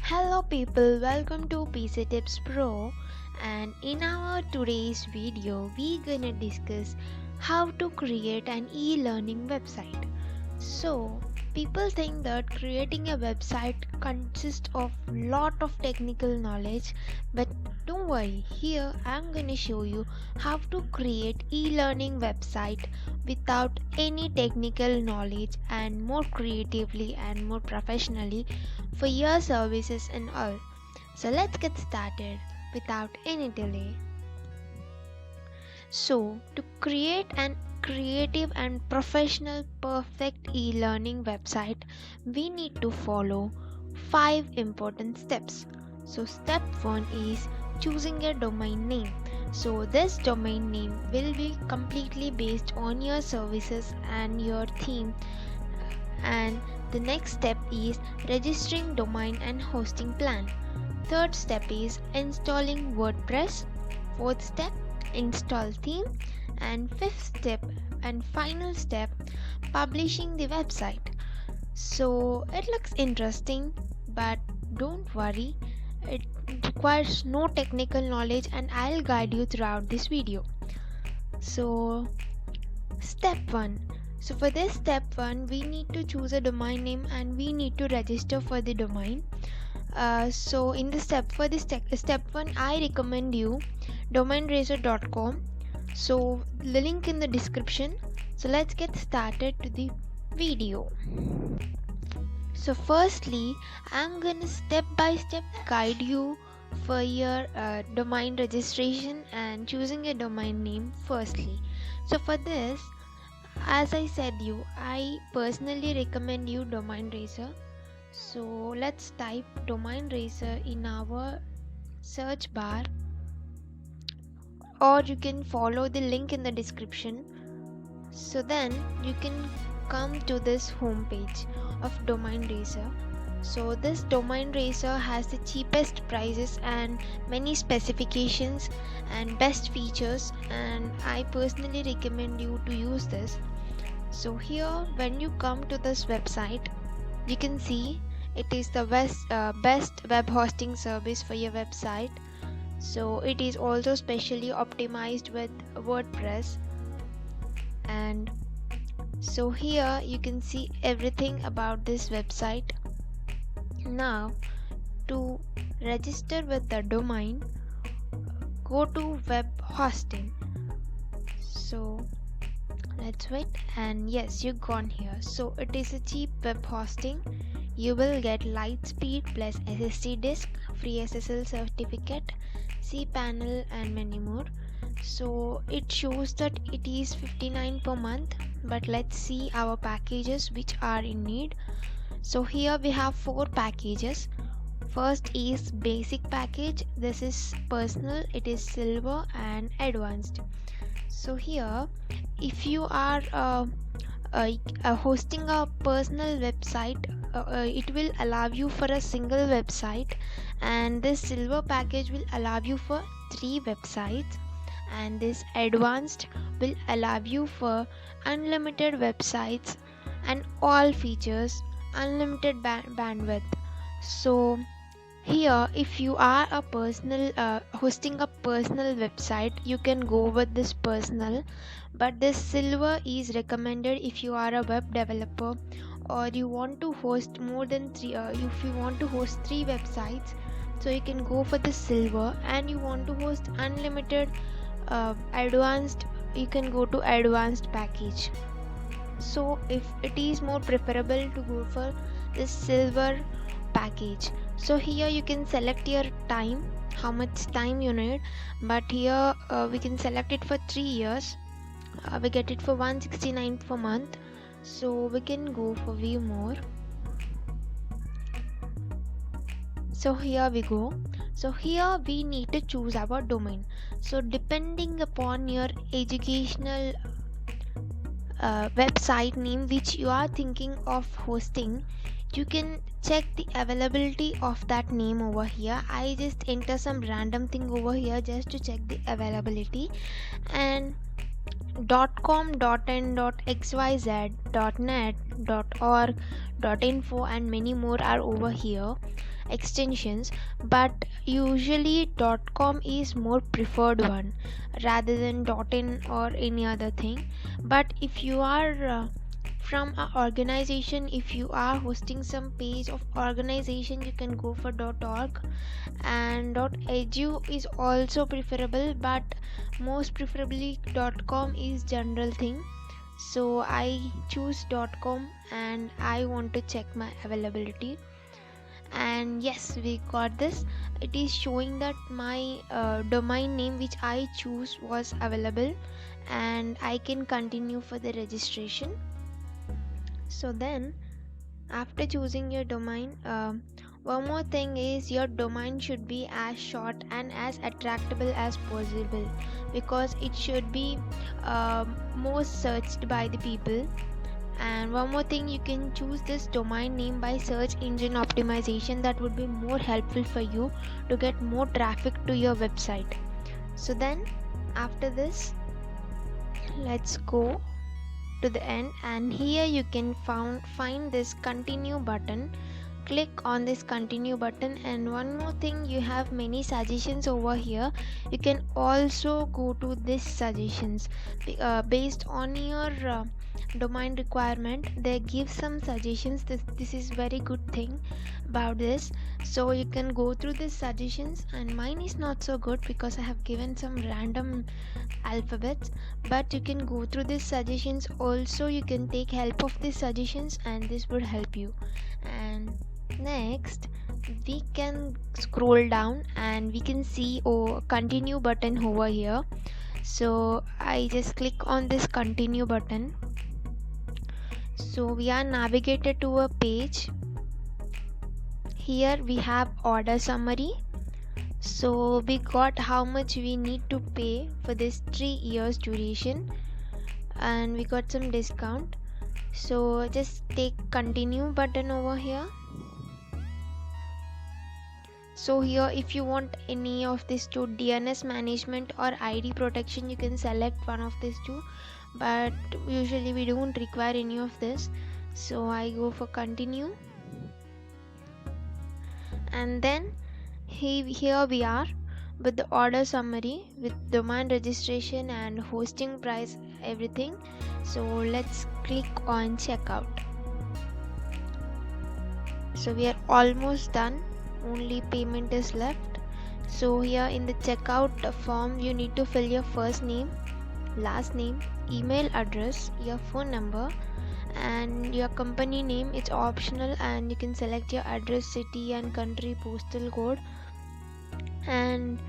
Hello people, welcome to PC Tips Pro, and in our today's video we gonna discuss how to create an e-learning website. So people think that creating a website consists of lot of technical knowledge, but don't worry, here I'm gonna show you how to create e-learning website without any technical knowledge and more creatively and more professionally for your services and all. So let's get started without any delay. So to create an creative and professional perfect e-learning website, we need to follow 5 important steps. So step 1 is choosing a domain name. So this domain name will be completely based on your services and your theme. And the next step is registering domain and hosting plan. Third step is installing WordPress. Fourth step, install theme. And fifth step and final step, publishing the website. So it looks interesting, but don't worry, it requires no technical knowledge and I'll guide you throughout this video. So step 1. So for this step 1, we need to choose a domain name and we need to register for the domain. So in the step 1, I recommend you DomainRacer.com. So the link in the description. So let's get started to the video. So firstly, I'm gonna step by step guide you for your domain registration and choosing a domain name firstly. So for this, as I said you, I personally recommend you DomainRacer. So let's type DomainRacer in our search bar, or you can follow the link in the description. So then you can come to this home page of DomainRacer. So this DomainRacer has the cheapest prices and many specifications and best features, and I personally recommend you to use this. So here when you come to this website, you can see it is the best web hosting service for your website. So it is also specially optimized with WordPress, and so here you can see everything about this website. Now to register with the domain, go to web hosting. So let's wait, and yes, you gone here. So it is a cheap web hosting. You will get light speed plus SSD disk, free SSL certificate, cPanel and many more. So it shows that it is $59 per month, but let's see our packages which are in need. So here we have 4 packages. First is basic package. This is personal, it is silver and advanced. So here if you are hosting a personal website, it will allow you for a single website, and this silver package will allow you for 3 websites, and this advanced will allow you for unlimited websites and all features, unlimited bandwidth. So here if you are a personal hosting a personal website, you can go with this personal, but this silver is recommended if you are a web developer or you want to host more than 3 if you want to host 3 websites, so you can go for the silver, and you want to host unlimited advanced, you can go to advanced package. So if it is more preferable to go for this silver package. So here you can select your time, how much time you need, but here we can select it for 3 years. We get it for $169 per month. So we can go for view more. So here we go. So here we need to choose our domain. So depending upon your educational website name which you are thinking of hosting, you can check the availability of that name over here. I just enter some random thing over here just to check the availability. And .com, .in, .xyz, .net, .org, .info and many more are over here extensions, but usually .com is more preferred one rather than .in or any other thing. But if you are from a organization, if you are hosting some page of organization, you can go for .org, and .edu is also preferable, but most preferably .com is general thing. So I choose .com and I want to check my availability. And yes, we got this. It is showing that my domain name which I choose was available, and I can continue for the registration. So then after choosing your domain, one more thing is your domain should be as short and as attractable as possible, because it should be most searched by the people. And one more thing, you can choose this domain name by search engine optimization. That would be more helpful for you to get more traffic to your website. So then after this, let's go to the end, and here you can find this continue button. Click on this continue button, and one more thing, you have many suggestions over here. You can also go to this suggestions based on your domain requirement. They give some suggestions. This is very good thing about this. So you can go through these suggestions, and mine is not so good because I have given some random alphabets, but you can go through these suggestions. Also you can take help of these suggestions, and this would help you. And next we can scroll down and we can see continue button over here. So I just click on this continue button. So we are navigated to a page. Here we have order summary. So we got how much we need to pay for this 3 years duration, and we got some discount. So just take continue button over here. So here if you want any of these two, DNS management or ID protection, you can select one of these two, but usually we don't require any of this. So I go for continue, and then here we are with the order summary with domain registration and hosting price, everything. So let's click on checkout. So we are almost done, only payment is left. So here in the checkout form, you need to fill your first name, last name, email address, your phone number, and your company name. It's optional, and you can select your address, city and country, postal code, and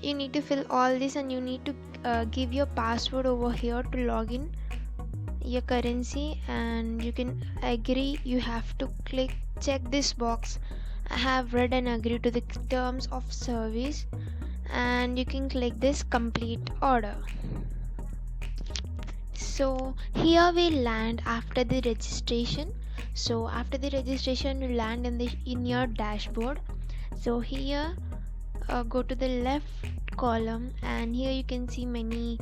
you need to fill all this, and you need to give your password over here to log in, your currency, and you can agree. You have to check this box, I have read and agree to the terms of service, and you can click this complete order. So here we land after the registration. So after the registration, you land in your dashboard. So here go to the left column, and here you can see many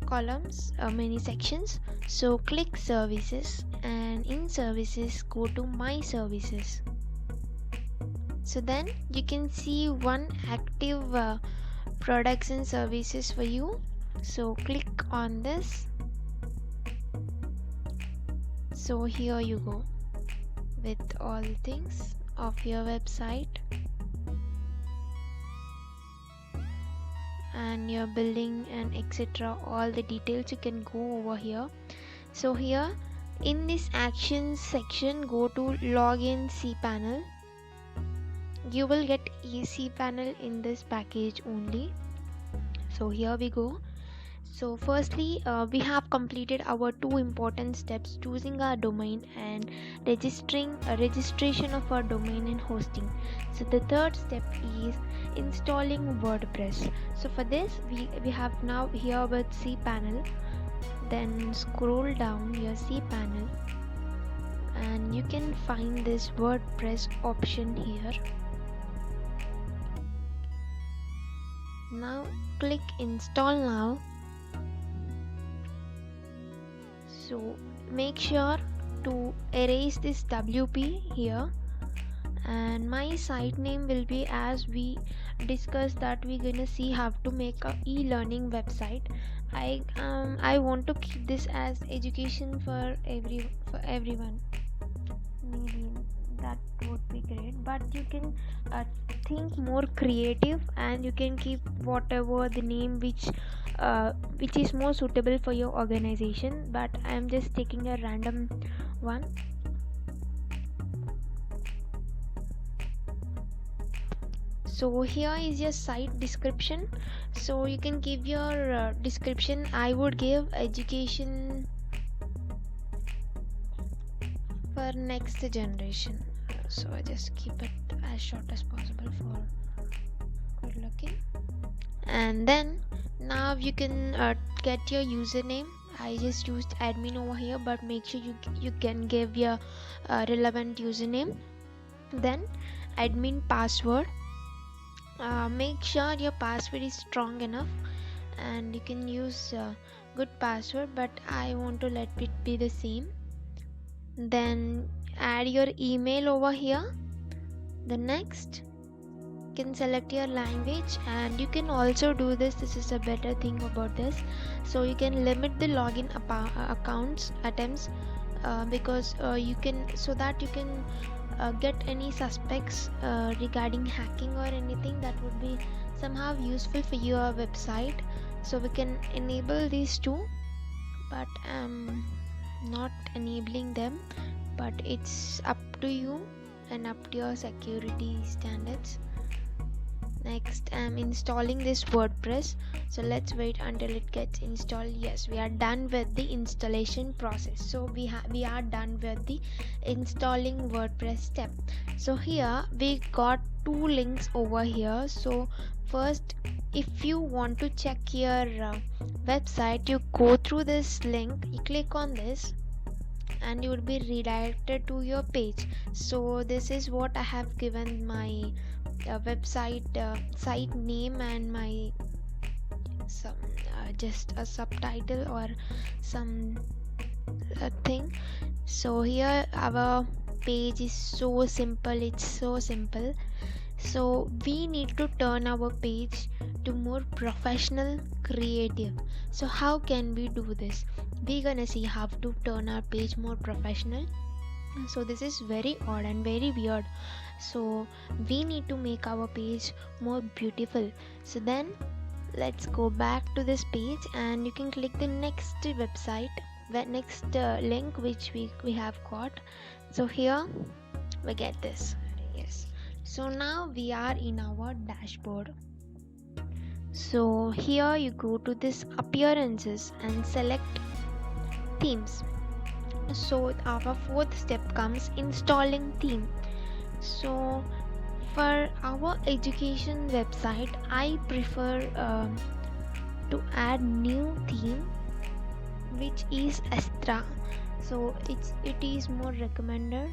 columns, many sections. So click services, and in services go to my services. So then you can see one active products and services for you. So click on this. So here you go with all things of your website and your billing and etc. All the details you can go over here. So here in this actions section, go to login cPanel. You will get cPanel in this package only. So here we go. So firstly, we have completed our two important steps: choosing our domain and registration of our domain and hosting. So the third step is installing WordPress. So for this, we have now here with cPanel. Then scroll down your cPanel, and and you can find this WordPress option here. Now click install now. So make sure to erase this WP here, and my site name will be, as we discussed, that we're gonna see how to make a e-learning website. I want to keep this as education for everyone. Maybe that would be great, but you can think more creative, and you can keep whatever the name which is more suitable for your organization, but I'm just taking a random one. So here is your site description, so you can give your description. I would give education for next generation, so I just keep it as short as possible for good looking. And then now you can get your username. I just used admin over here, but make sure you can give your relevant username. Then admin password. Make sure your password is strong enough, and you can use good password, but I want to let it be the same. Then add your email over here. The next, you can select your language, and you can also do this is a better thing about this, so you can limit the login accounts attempts, because you can, so that you can get any suspects regarding hacking or anything that would be somehow useful for your website. So we can enable these two, but I'm not enabling them, but it's up to you and up to your security standards. Next, I'm installing this WordPress, so let's wait until it gets installed. Yes, we are done with the installation process, so we are done with the installing WordPress step. So here we got two links over here. So first, if you want to check your website, you go through this link, you click on this, and you will be redirected to your page. So this is what I have given my website site name, and my just a subtitle or some thing. So here our page is so simple, it's so simple. So we need to turn our page to more professional, creative. So how can we do this? We're gonna see how to turn our page more professional. So this is very odd and very weird, so we need to make our page more beautiful. So then let's go back to this page, and you can click the next website, the next link which we have got. So here we get this. Yes, so now we are in our dashboard. So here you go to this appearances and select themes. So our fourth step comes installing theme. So for our education website, I prefer to add new theme, which is Astra. So it is more recommended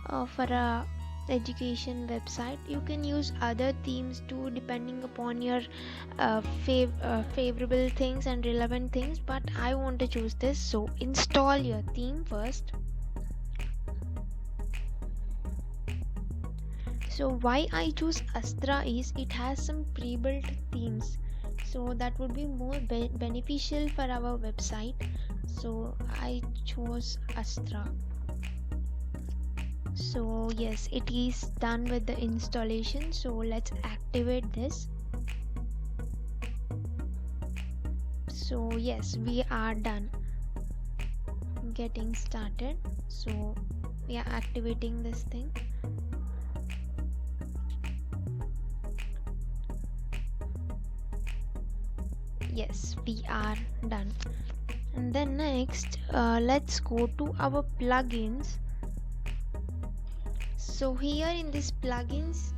for a education website. You can use other themes too, depending upon your favorable things and relevant things, but I want to choose this. So install your theme first. So why I choose Astra is it has some pre-built themes, so that would be more beneficial for our website. So I chose Astra. So yes, it is done with the installation, so let's activate this. So yes, we are done getting started. So we are activating this thing. Yes, we are done. And then next, let's go to our plugins. So here in this plugins,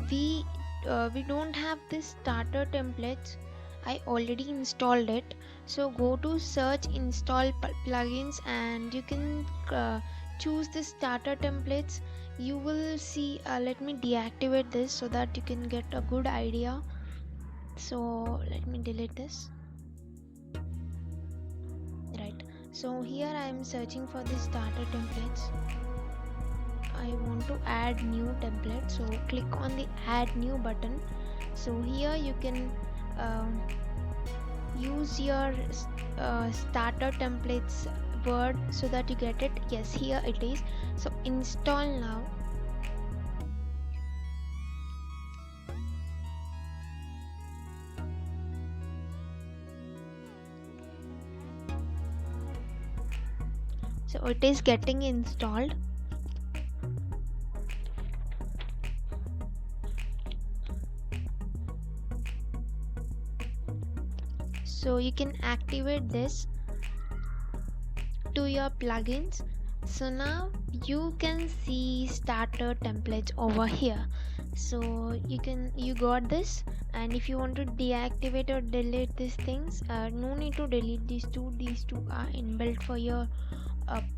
we don't have this starter templates, I already installed it. So go to search install plugins and you can choose the starter templates. You will see, let me deactivate this so that you can get a good idea. So let me delete this. Right, so here I am searching for the starter templates. I want to add new template, so click on the add new button. So here you can use your starter templates word so that you get it. Yes, here it is. So install now. So it is getting installed. So you can activate this to your plugins. So now you can see starter templates over here. So you got this, and if you want to deactivate or delete these things, no need to delete these two are inbuilt for your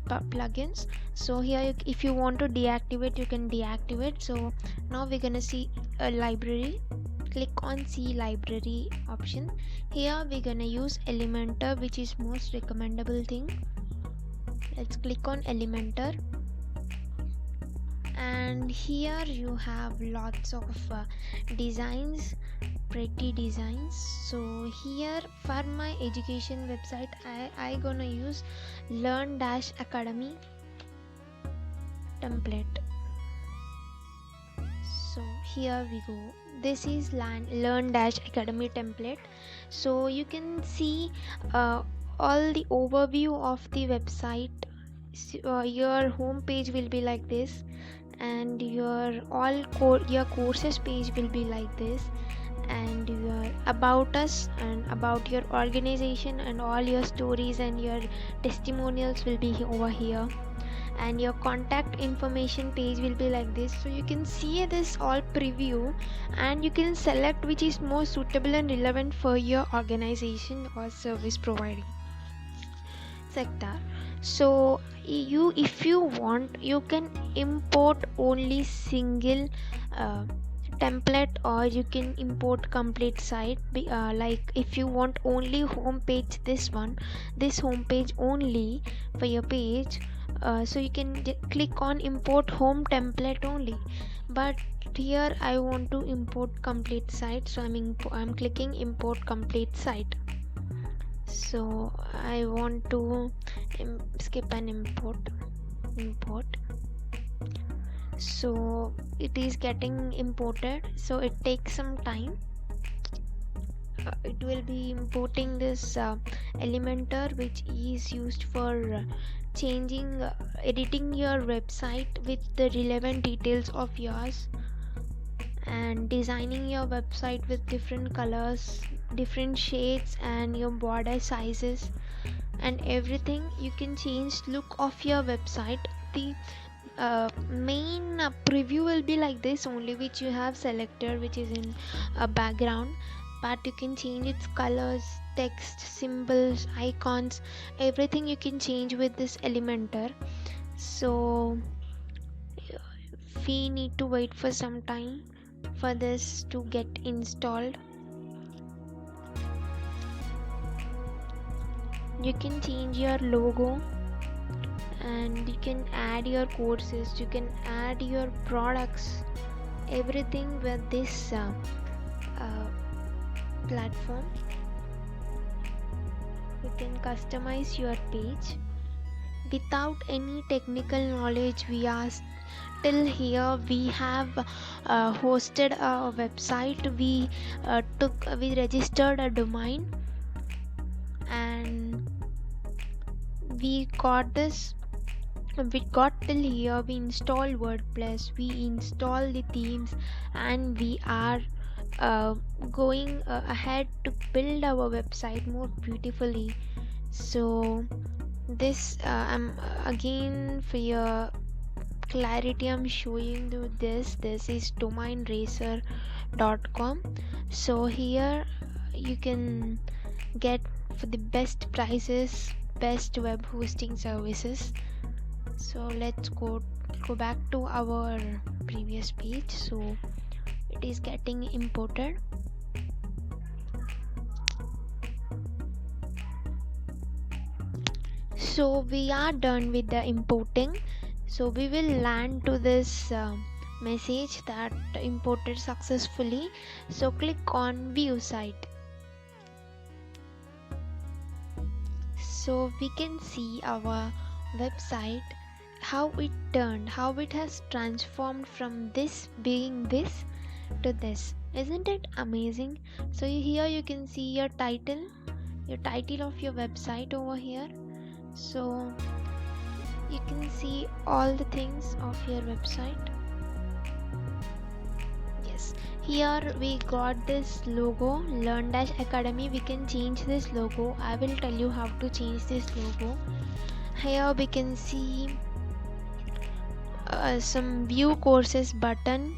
plugins. So here if you want to deactivate, you can deactivate. So now we're gonna see a library. Click on see library option. Here we're gonna use Elementor, which is most recommendable thing. Let's click on Elementor, and here you have lots of designs, pretty designs. So here for my education website, I gonna use Learn-Academy template. So here we go. This is Learn-Academy template. So you can see all the overview of the website. Your home page will be like this, and your courses page will be like this, and your about us and about your organization and all your stories and your testimonials will be over here, and your contact information page will be like this. So you can see this all preview, and you can select which is more suitable and relevant for your organization or service providing sector. So if you want, you can import only single template, or you can import complete site. Like if you want only home page, this home page only for your page, so you can click on import home template only. But here I want to import complete site, so I'm clicking import complete site. So I want to skip an import. So it is getting imported, so it takes some time. It will be importing this Elementor, which is used for editing your website with the relevant details of yours, and designing your website with different colors, different shades, and your border sizes and everything. You can change look of your website. The main preview will be like this only, which you have selected, which is in a background, but you can change its colors, text, symbols, icons, everything you can change with this Elementor. So we need to wait for some time for this to get installed. You can change your logo, and you can add your courses, you can add your products, everything with this platform. You can customize your page without any technical knowledge. Till here we have hosted a website. We registered a domain, and we got till here. We installed WordPress, we installed the themes, and we are going ahead to build our website more beautifully. So this I'm again, for your clarity, I'm showing you this is DomainRacer.com. so here you can get for the best prices, best web hosting services. So let's go back to our previous page. So it is getting imported. So we are done with the importing. So we will land to this message that imported successfully. So click on view site. So we can see our website, how it turned, how it has transformed from this being this to this. Isn't it amazing? So here you can see your title of your website over here. So you can see all the things of your website. Yes, here we got this logo, Learn Academy. We can change this logo. I will tell you how to change this logo. Here we can see some view courses button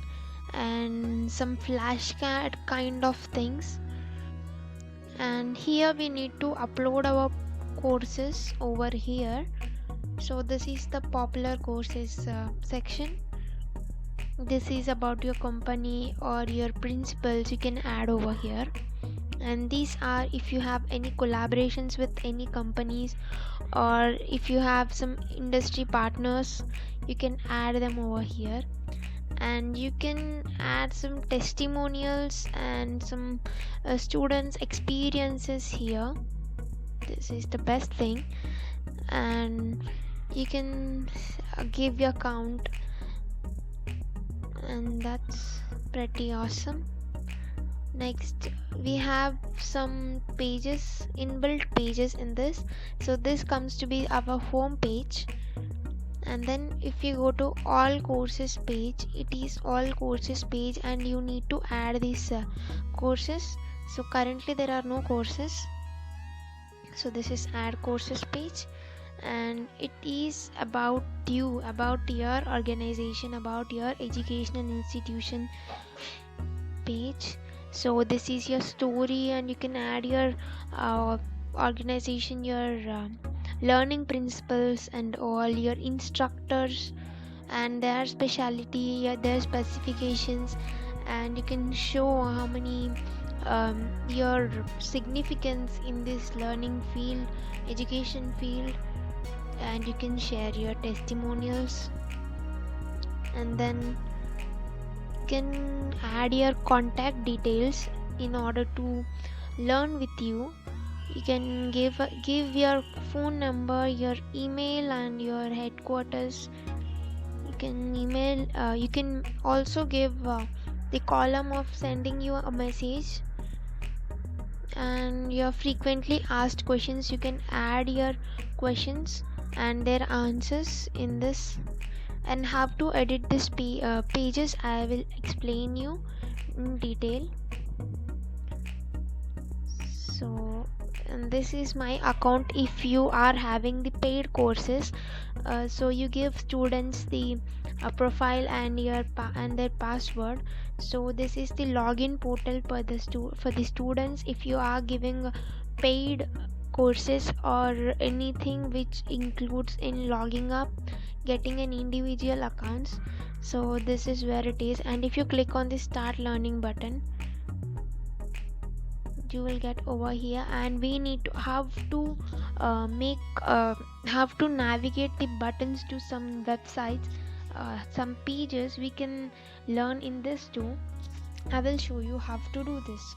and some flashcard kind of things. And here we need to upload our courses over here. So this is the popular courses section. This is about your company or your principles, you can add over here. And these are if you have any collaborations with any companies, or if you have some industry partners, you can add them over here. And you can add some testimonials and some students experiences here. This is the best thing. And you can give your account, and that's pretty awesome. Next we have some pages, inbuilt pages in this. So this comes to be our home page. And then if you go to all courses page, it is all courses page, and you need to add these courses. So currently there are no courses, so this is add courses page. And it is about you, about your organization, about your educational institution page. So this is your story, and you can add your organization, your learning principles, and all your instructors and their specialty, their specifications. And you can show how many your significance in this learning field, education field. And you can share your testimonials. And then you can add your contact details in order to learn with you. You can give your phone number, your email, and your headquarters. You can email, you can also give the column of sending you a message. And your frequently asked questions, you can add your questions and their answers in this. And how to edit this pages, I will explain you in detail. So, and this is my account if you are having the paid courses. So you give students the profile and their password. So this is the login portal for the students. If you are giving paid courses or anything which includes in logging up, getting an individual accounts, so this is where it is. And if you click on the start learning button, you will get over here. And we need to have to navigate the buttons to some websites, some pages we can learn in this too. I will show you how to do this.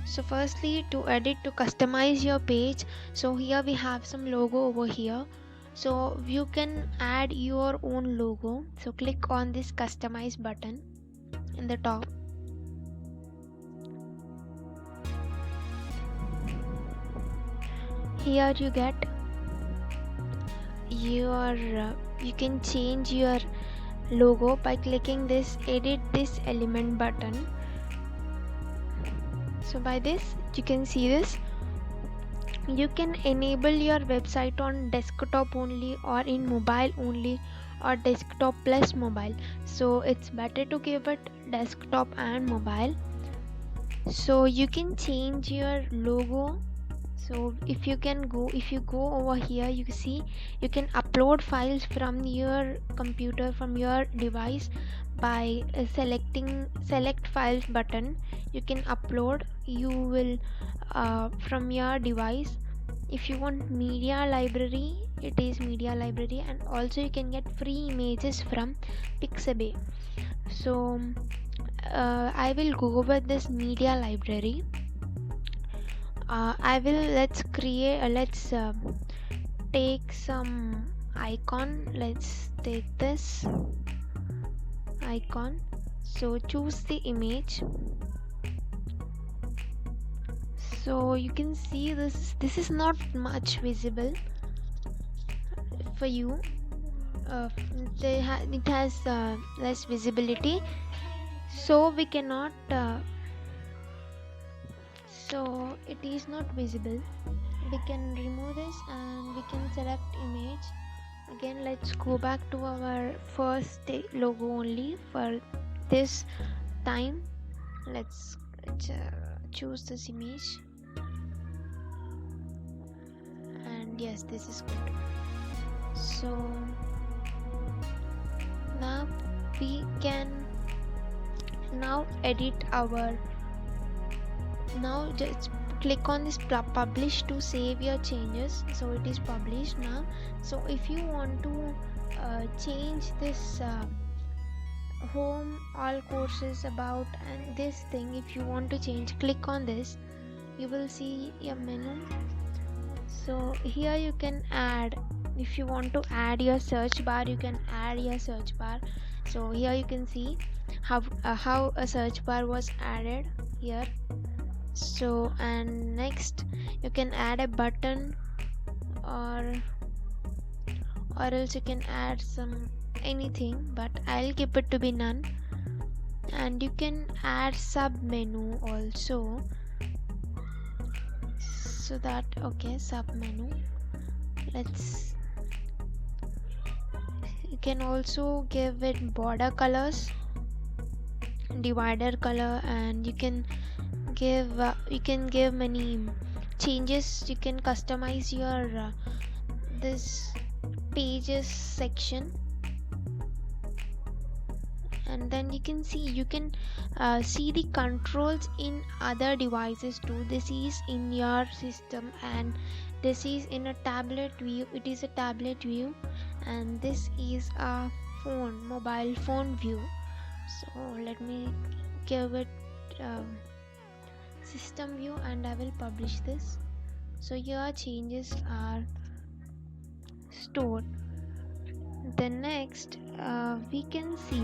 So firstly, to edit, to customize your page, so here we have some logo over here. So you can add your own logo. So click on this customize button in the top. Here you get your you can change your logo by clicking this edit this element button. So by this you can see this. You can enable your website on desktop only, or in mobile only, or desktop plus mobile. So it's better to give it desktop and mobile. So you can change your logo. So if you go over here, you see you can upload files from your computer, from your device, by selecting select files button. You can upload, you will from your device. If you want media library, it is media library, and also you can get free images from Pixabay. So I will go over this media library. I will let's take some icon. Let's take this icon. So choose the image. So you can see this is not much visible for you. It has less visibility, so we cannot so it is not visible. We can remove this and we can select image. Again, let's go back to our first logo only for this time. Let's choose this image, and yes, this is good. So now we can edit our, now just click on this publish to save your changes. So it is published now. So if you want to change this home, all courses, about, and this thing, if you want to change, click on this, you will see your menu. So here you can add, if you want to add your search bar, you can add your search bar. So here you can see how a search bar was added here. So, and next you can add a button, or else you can add some anything, but I'll keep it to be none. And you can add sub menu also, so that, okay, sub menu. Let's, you can also give it border colors, divider color, and you can give many changes. You can customize your this pages section, and then you can see the controls in other devices too. This is in your system, and this is in a tablet view. It is a tablet view, and this is a mobile phone view. So let me give it system view, and I will publish this. So your changes are stored. Then next we can see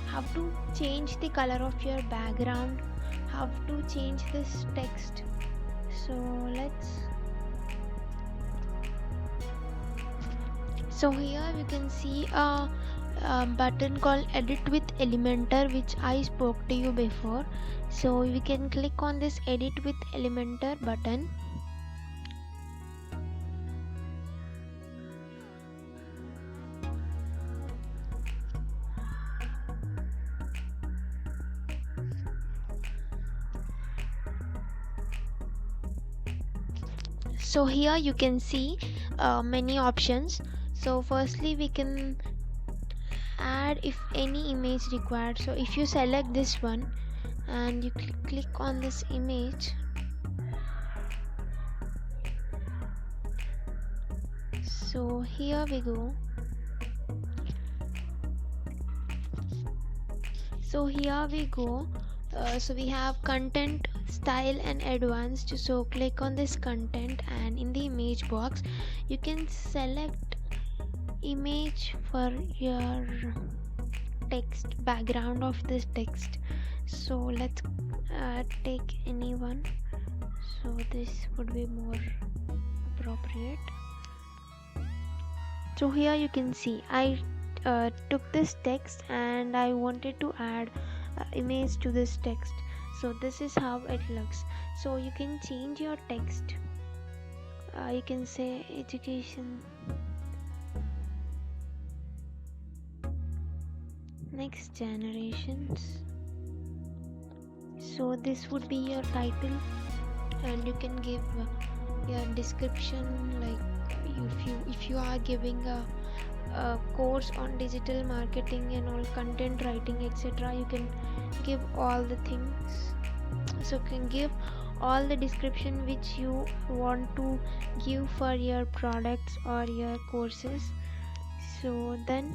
how to change the color of your background, how to change this text. So here you can see a button called edit with Elementor, which I spoke to you before. So we can click on this edit with Elementor button. So here you can see many options. So firstly we can add if any image required. So if you select this one and you click on this image, so here we go. So we have content, style, and advanced. So click on this content, and in the image box you can select image for your text, background of this text. So let's take any one. So this would be more appropriate. So here you can see I took this text and I wanted to add image to this text. So this is how it looks. So you can change your text. You can say education, next generations. So this would be your title, and you can give your description, like if you are giving a course on digital marketing and all, content writing, etc., you can give all the things. So you can give all the description which you want to give for your products or your courses. So then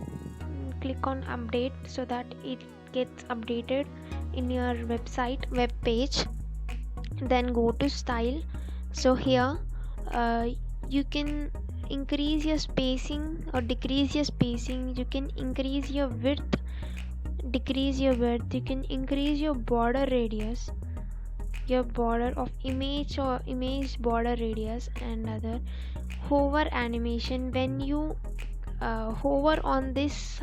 click on update so that it gets updated in your web page. Then go to style. So here you can increase your spacing or decrease your spacing. You can increase your width, decrease your width. You can increase your border radius, your border of image or image border radius, and other hover animation. When you hover on this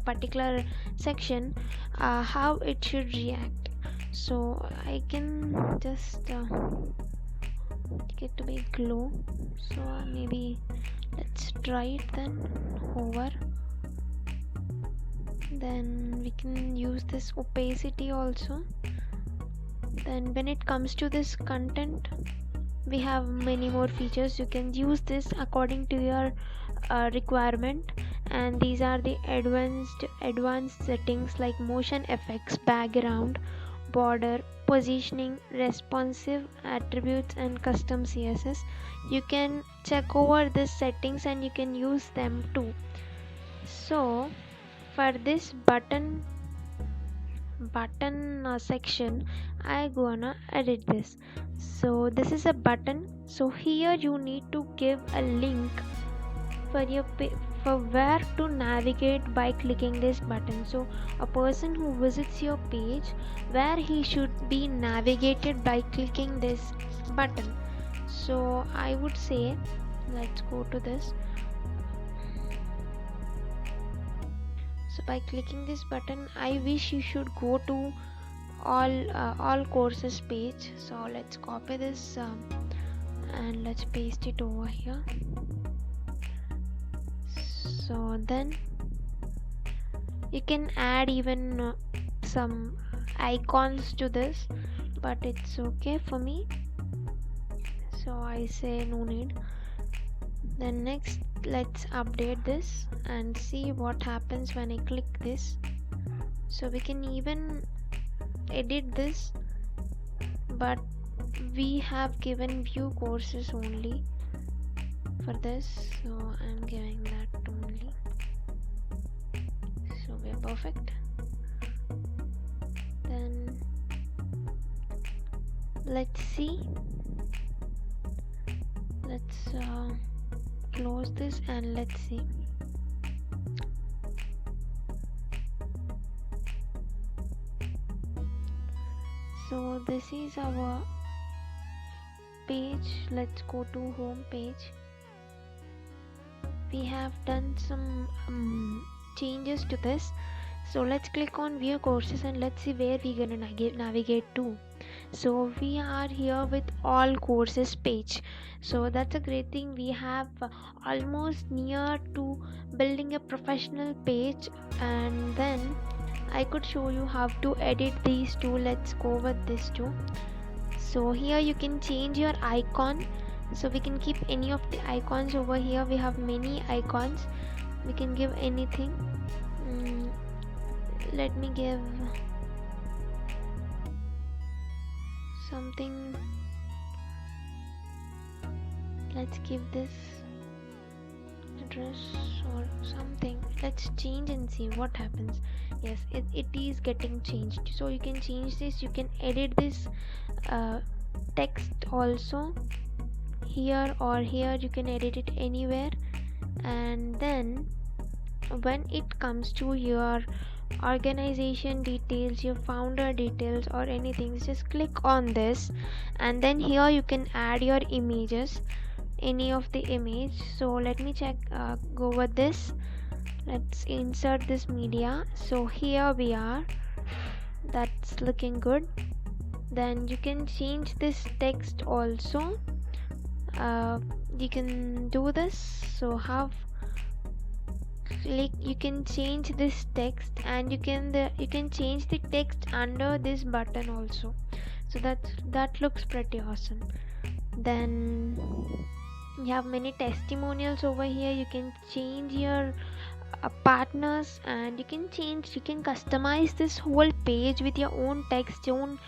particular section, how it should react. So I can just get to be glow. So maybe let's try it. Then hover. Then we can use this opacity also. Then when it comes to this content, we have many more features. You can use this according to your requirement, and these are the advanced settings like motion effects, background, border, positioning, responsive attributes, and custom CSS. You can check over these settings and you can use them too. So for this button section, I gonna edit this. So this is a button. So here you need to give a link for where to navigate by clicking this button. So a person who visits your page, where he should be navigated by clicking this button. So I would say, let's go to this. So by clicking this button, I wish you should go to all courses page. So let's copy this and let's paste it over here. So then you can add even some icons to this, but it's okay for me, so I say no need. Then next, let's update this and see what happens when I click this. So we can even edit this, but we have given view courses only for this, so I'm giving that only. So we're perfect. Then let's see, let's close this and let's see. So this is our page. Let's go to home page. We have done some changes to this. So let's click on view courses and let's see where we're gonna navigate to. So we are here with all courses page. So that's a great thing. We have almost near to building a professional page, and then I could show you how to edit these two. Let's go with this too. So here you can change your icon. So we can keep any of the icons over here. We have many icons. We can give anything. Let me give something. Let's give this address or something. Let's change and see what happens. Yes, it is getting changed. So you can change this. You can edit this text also here or here. You can edit it anywhere. And then when it comes to your organization details, your founder details or anything, just click on this, and then here you can add your images, any of the image. So let me check, go with this. Let's insert this media. So here we are. That's looking good. Then you can change this text also. You can do this. So you can change this text, and you can change the text under this button also. So that looks pretty awesome. Then you have many testimonials over here. You can change your partners, and you can customize this whole page with your own text, own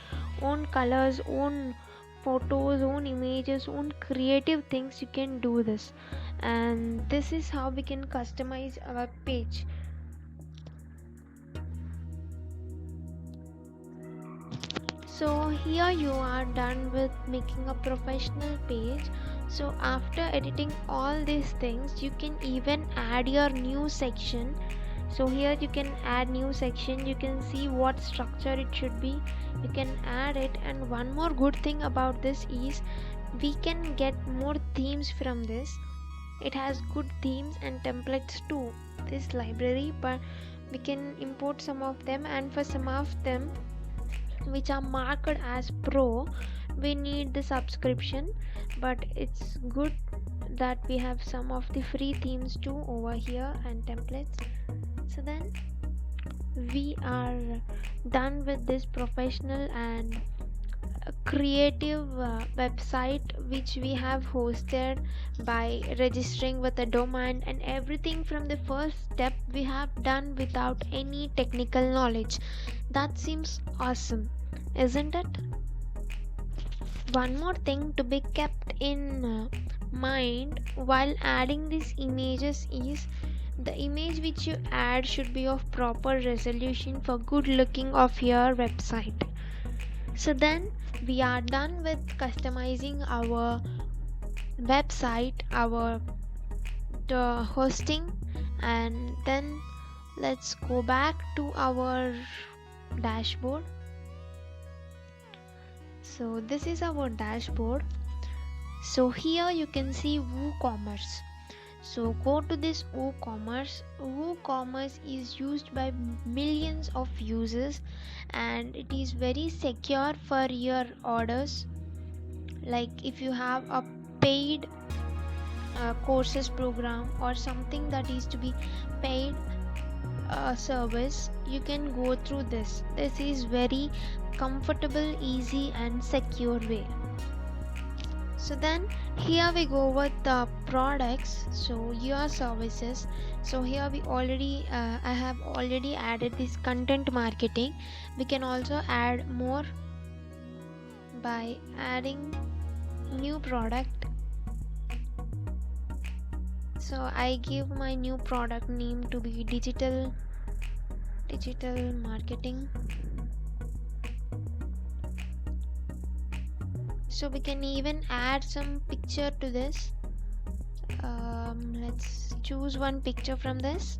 colors, own photos, own images, own creative things. You can do this, and this is how we can customize our page. So here you are done with making a professional page. So after editing all these things, you can even add your new section. So here you can add new section. You can see what structure it should be. You can add it. And one more good thing about this is we can get more themes from this. It has good themes and templates too, this library, but we can import some of them, and for some of them which are marked as pro, we need the subscription, but it's good that we have some of the free themes too over here and templates. So then we are done with this professional and creative website which we have hosted by registering with a domain, and everything from the first step we have done without any technical knowledge. That seems awesome, isn't it? One more thing to be kept in mind while adding these images is the image which you add should be of proper resolution for good looking of your website. So then we are done with customizing our website, our hosting, and then let's go back to our dashboard. So this is our dashboard. So here you can see WooCommerce. So go to this WooCommerce. WooCommerce is used by millions of users, and it is very secure for your orders. Like if you have a paid courses program or something that is to be paid service, you can go through this. This is very comfortable, easy and secure way. So then here we go with the products. So your services. So here we already I have already added this content marketing. We can also add more by adding new product. So I give my new product name to be digital marketing. So we can even add some picture to this. Let's choose one picture from this.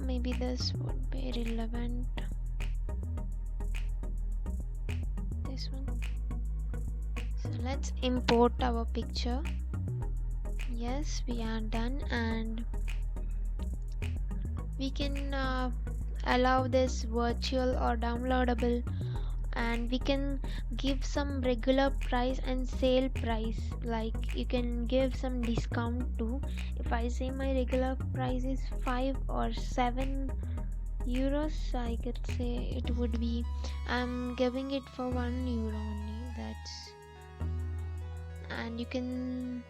Maybe this would be relevant. This one. So let's import our picture. Yes, we are done, and we can allow this virtual or downloadable, and we can give some regular price and sale price. Like you can give some discount too. If I say my regular price is 5 or 7 euros, I could say it would be, I'm giving it for 1 euro only. That's, and you can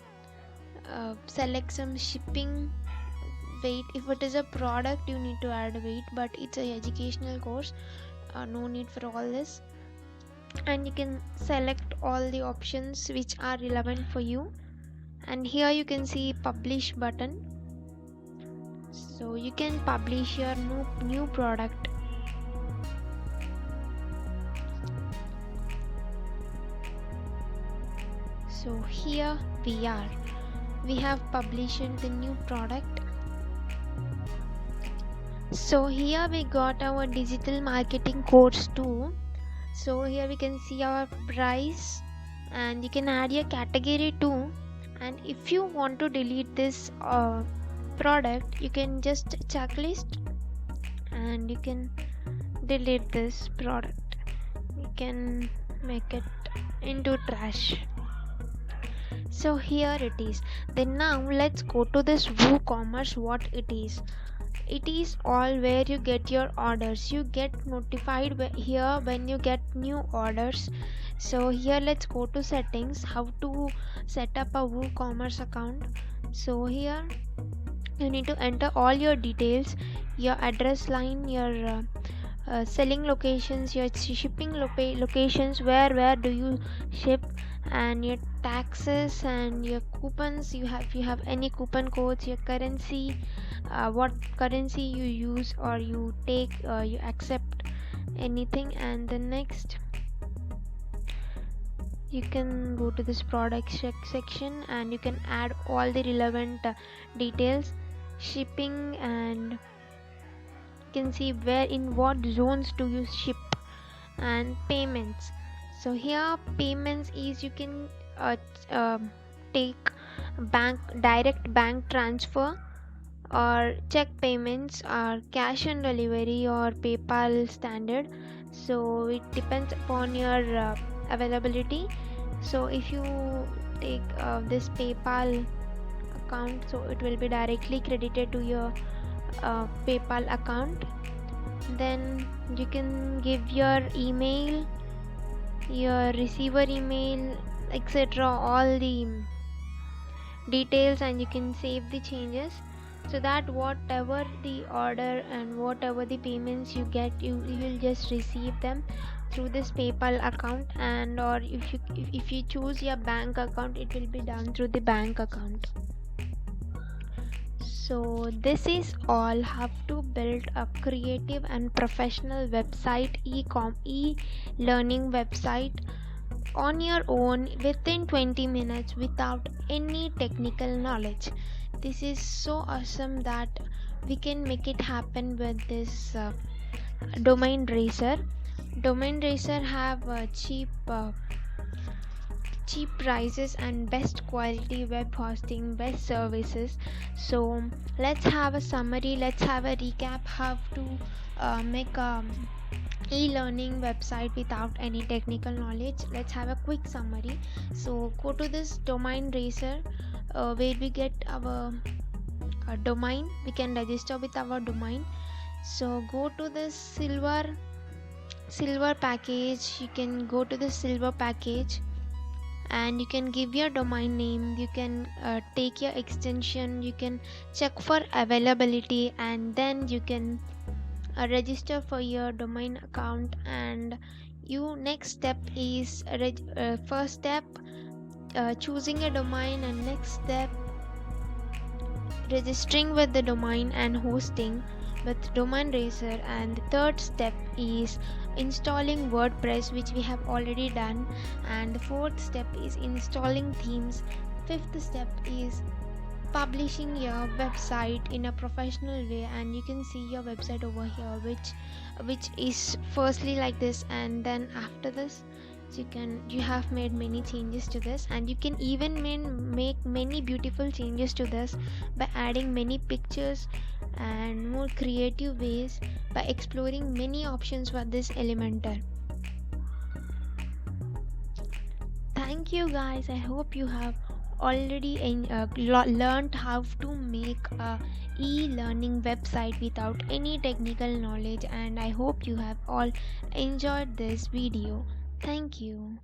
select some shipping weight. If it is a product, you need to add weight, but it's an educational course, no need for all this. And you can select all the options which are relevant for you, and here you can see publish button. So you can publish your new product. So here we have published the new product. So here we got our digital marketing course too. So here we can see our price, and you can add your category too. And if you want to delete this product, you can just checklist and you can delete this product. You can make it into trash. So here it is. Then now let's go to this WooCommerce. What it is? It is all where you get your orders. You get notified here when you get new orders. So here let's go to settings, how to set up a WooCommerce account. So here you need to enter all your details, your address line, your selling locations, your shipping locations, where do you ship, and your taxes and your coupons. You have any coupon codes, your currency, what currency you use or you take, you accept anything. And the next, you can go to this product section and you can add all the relevant details, shipping, and you can see where in what zones do you ship, and payments. So here payments is you can take direct bank transfer or check payments or cash on delivery or PayPal standard. So it depends upon your availability. So if you take this PayPal account, so it will be directly credited to your PayPal account. Then you can give your email, your receiver email, etc., all the details, and you can save the changes, so that whatever the order and whatever the payments you get, you will just receive them through this PayPal account. And or if you choose your bank account, it will be done through the bank account. So this is all how to build a creative and professional website, e-learning website on your own within 20 minutes without any technical knowledge. This is so awesome that we can make it happen with this DomainRacer. DomainRacer have cheap prices and best quality web hosting, best services. So let's have a summary, let's have a recap how to make a e-learning website without any technical knowledge. Let's have a quick summary. So go to this DomainRacer, where we get our domain. We can register with our domain. So go to this silver package. You can go to the silver package and you can give your domain name, you can take your extension, you can check for availability, and then you can register for your domain account. And you next step is first step choosing a domain, and next step registering with the domain and hosting with DomainRacer, and the third step is installing WordPress, which we have already done, and the fourth step is installing themes. Fifth step is publishing your website in a professional way, and you can see your website over here, which is firstly like this, and then after this you have made many changes to this, and you can even make many beautiful changes to this by adding many pictures and more creative ways, by exploring many options for this Elementor. Thank you guys, I hope you have already learned how to make a e-learning website without any technical knowledge, and I hope you have all enjoyed this video. Thank you.